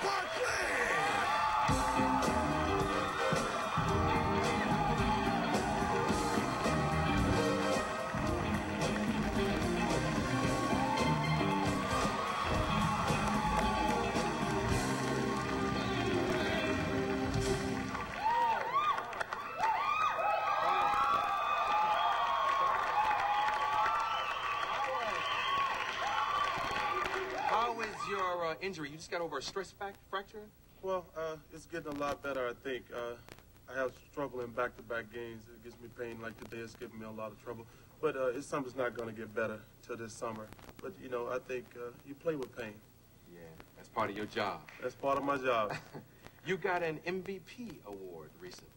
Barkley! Your injury, you just got over a stress fracture? Well, it's getting a lot better, I think. I have struggling back-to-back games. It gives me pain like today. It's giving me a lot of trouble. But it's something that's not going to get better till this summer. But, you know, I think you play with pain. Yeah, that's part of your job. That's part of my job. You got an MVP award recently.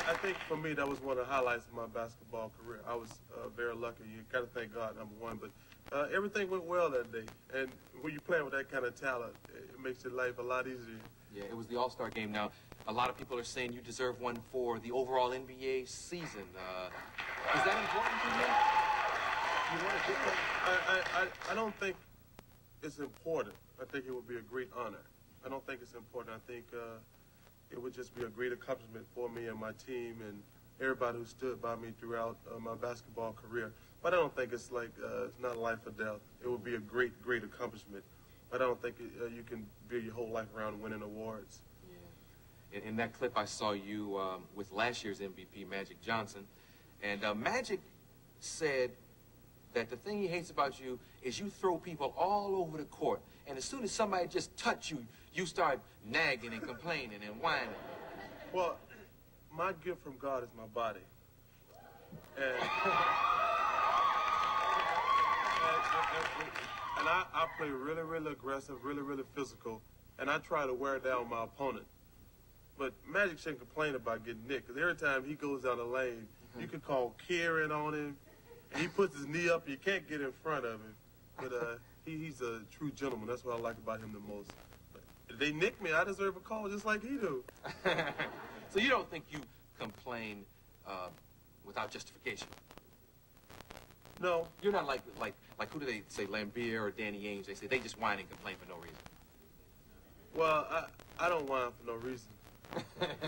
I think for me that was one of the highlights of my basketball career. I was very lucky. You got to thank God, number one. But everything went well that day. And when you're playing with that kind of talent, it makes your life a lot easier. Yeah, it was the All-Star game. Now, a lot of people are saying you deserve one for the overall NBA season. Is that important to you? You want to get that? I don't think it's important. I think it would be a great honor. I don't think it's important. I think it would just be a great accomplishment for me and my team and everybody who stood by me throughout my basketball career. But I don't think it's like, it's not life or death. It would be a great, great accomplishment. But I don't think you can build your whole life around winning awards. Yeah. In that clip, I saw you with last year's MVP, Magic Johnson. And Magic said that the thing he hates about you is you throw people all over the court. And as soon as somebody just touch you, you start nagging and complaining and whining. Well, my gift from God is my body. And I play really, really aggressive, really, really physical, and I try to wear down my opponent. But Magic shouldn't complain about getting nicked, because every time he goes down the lane, you can call Kieran on him, and he puts his knee up, you can't get in front of him. But he's a true gentleman. That's what I like about him the most. But if they nick me, I deserve a call just like he do. So you don't think you complain without justification? No. You're not like who do they say, Lambeer or Danny Ainge? They say they just whine and complain for no reason. Well, I don't whine for no reason.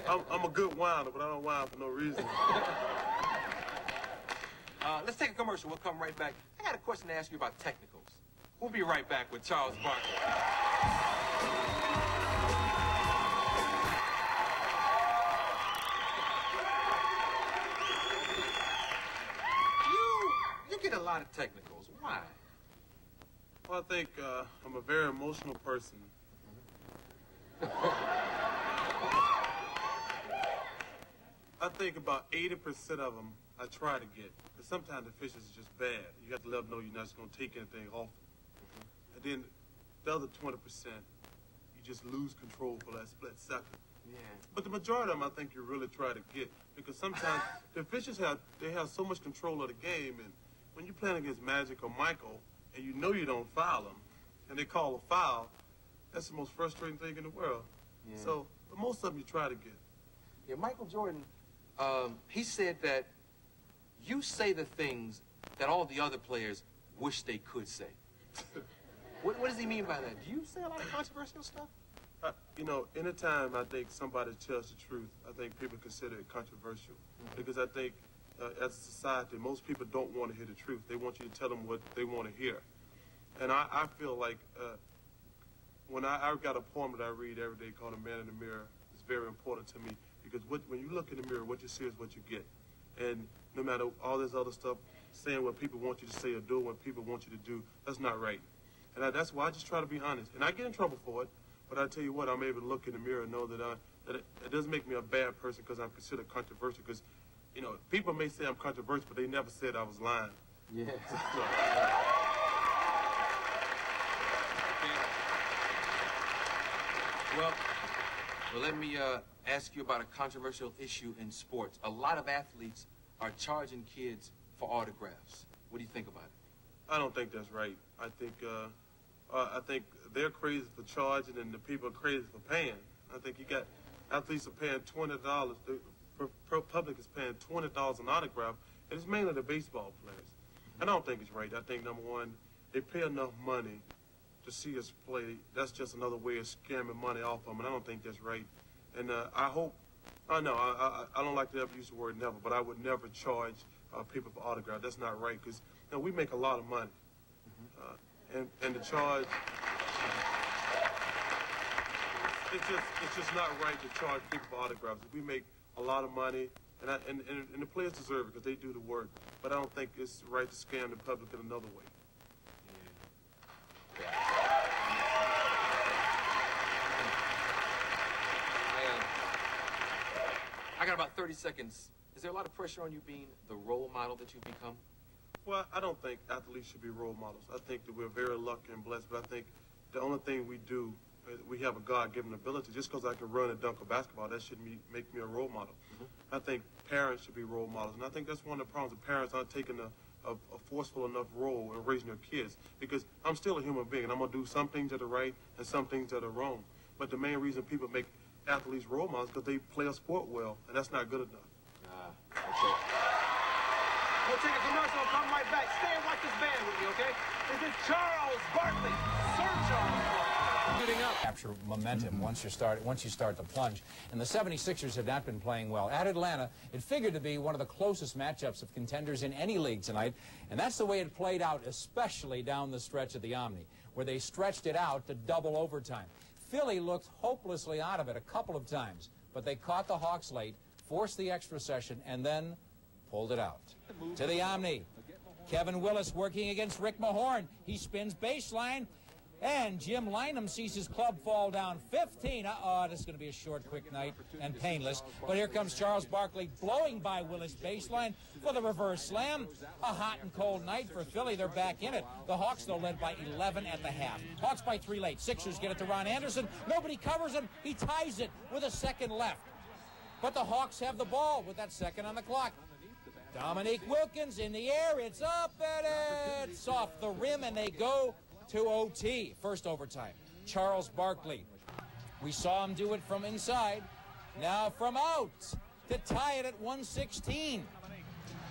I'm a good whiner, but I don't whine for no reason. Let's take a commercial. We'll come right back. I got a question to ask you about technicals. We'll be right back with Charles Barkley. You get a lot of technicals. Why? Well, I think I'm a very emotional person. I think about 80% of them I try to get. But sometimes the fish is just bad. You have to let them know you're not just going to take anything off them. And then the other 20%, you just lose control for that split second. Yeah. But the majority of them I think you really try to get. Because sometimes the fishes have so much control of the game. And when you're playing against Magic or Michael, and you know you don't foul them, and they call a foul, that's the most frustrating thing in the world. Yeah. So most of them you try to get. Yeah, Michael Jordan, he said that you say the things that all the other players wish they could say. What does he mean by that? Do you say a lot of controversial stuff? You know, anytime I think somebody tells the truth, I think people consider it controversial. Because I think as a society, most people don't want to hear the truth. They want you to tell them what they want to hear. And I feel like when I've got a poem that I read every day called A Man in the Mirror, it's very important to me. Because when you look in the mirror, what you see is what you get. And no matter all this other stuff, saying what people want you to say or doing what people want you to do, that's not right. And that's why I just try to be honest. And I get in trouble for it, but I tell you what, I'm able to look in the mirror and know that, that it doesn't make me a bad person because I'm considered controversial. Because, you know, people may say I'm controversial, but they never said I was lying. Yeah. Well, let me ask you about a controversial issue in sports. A lot of athletes are charging kids for autographs. What do you think about it? I don't think that's right. I think they're crazy for charging and the people are crazy for paying. I think you got athletes are paying $20. The public is paying $20 an autograph, and it's mainly the baseball players. And I don't think it's right. I think, number one, they pay enough money to see us play. That's just another way of scamming money off them, and I don't think that's right. And I don't like to ever use the word never, but I would never charge people for autographs. That's not right, because we make a lot of money. And the charge, it's just not right to charge people for autographs. We make a lot of money, and the players deserve it because they do the work. But I don't think it's right to scam the public in another way. I got about 30 seconds. Is there a lot of pressure on you being the role model that you've become? Well, I don't think athletes should be role models. I think that we're very lucky and blessed, but I think the only thing we do, we have a God-given ability. Just because I can run and dunk a basketball, that shouldn't make me a role model. I think parents should be role models, and I think that's one of the problems. The parents aren't taking a forceful enough role in raising their kids, because I'm still a human being, and I'm going to do some things that are right and some things that are wrong. But the main reason people make athletes role models is because they play a sport well, and that's not good enough. Okay. We'll take a commercial and come right back. Stay and watch this band with me, okay? This is Charles Barkley, Sir Charles Barkley. Shooting up. Capture momentum once you start to plunge. And the 76ers have not been playing well. At Atlanta, it figured to be one of the closest matchups of contenders in any league tonight. And that's the way it played out, especially down the stretch of the Omni, where they stretched it out to double overtime. Philly looked hopelessly out of it a couple of times, but they caught the Hawks late, forced the extra session, and then pulled it out. To the Omni. Kevin Willis working against Rick Mahorn. He spins baseline, and Jim Lynam sees his club fall down 15. This is going to be a short, quick night and painless. But here comes Charles Barkley blowing by Willis baseline for the reverse slam. A hot and cold night for Philly. They're back in it. The Hawks, though, led by 11 at the half. Hawks by 3 late. Sixers get it to Ron Anderson. Nobody covers him. He ties it with a second left. But the Hawks have the ball with that second on the clock. Dominique Wilkins in the air. It's up, and it's off the rim, and they go to OT. First overtime. Charles Barkley. We saw him do it from inside. Now from out to tie it at 116.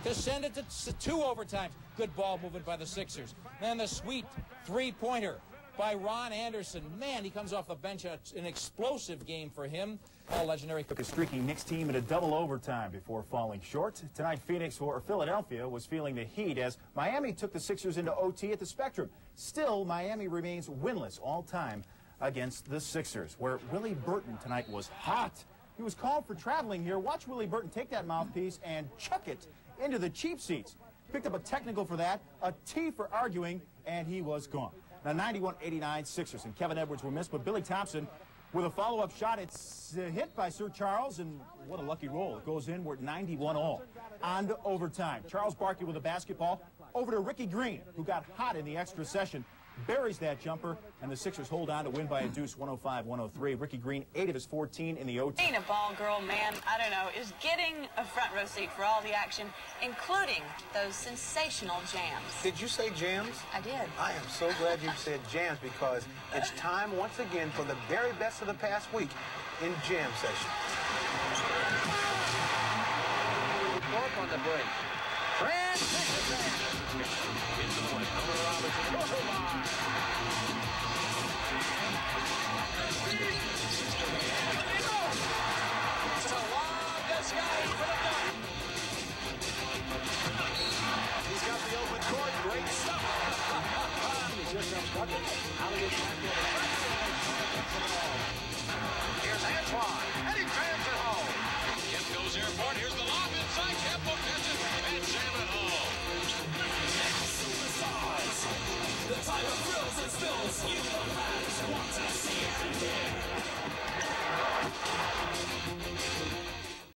To send it to 2 overtimes. Good ball movement by the Sixers. And the sweet three-pointer by Ron Anderson. Man, he comes off the bench. An explosive game for him. All legendary. Took a streaky Knicks team into double overtime before falling short. Tonight, Philadelphia was feeling the heat as Miami took the Sixers into OT at the Spectrum. Still, Miami remains winless all time against the Sixers, where Willie Burton tonight was hot. He was called for traveling here. Watch Willie Burton take that mouthpiece and chuck it into the cheap seats. Picked up a technical for that, a T for arguing, and he was gone. Now, 91-89 Sixers, and Kevin Edwards were missed, but Billy Thompson with a follow-up shot. It's hit by Sir Charles, and what a lucky roll. It goes in. We're at 91 all. On to overtime. Charles Barkley with a basketball over to Ricky Green, who got hot in the extra session. Buries that jumper, and the Sixers hold on to win by a deuce, 105-103. Ricky Green, 8 of his 14 in the OT. Being a ball girl, man, I don't know, is getting a front row seat for all the action, including those sensational jams. Did you say jams? I did. I am so glad you said jams, because it's time once again for the very best of the past week in jam session. Work on the break. He's got the open court. Great stuff. Here's Antoine, and he jams it home. Kemp goes airborne. Here's the lob inside. Kemp will catch it and jam it home. The type of thrills and spills you the fans want to see and hear.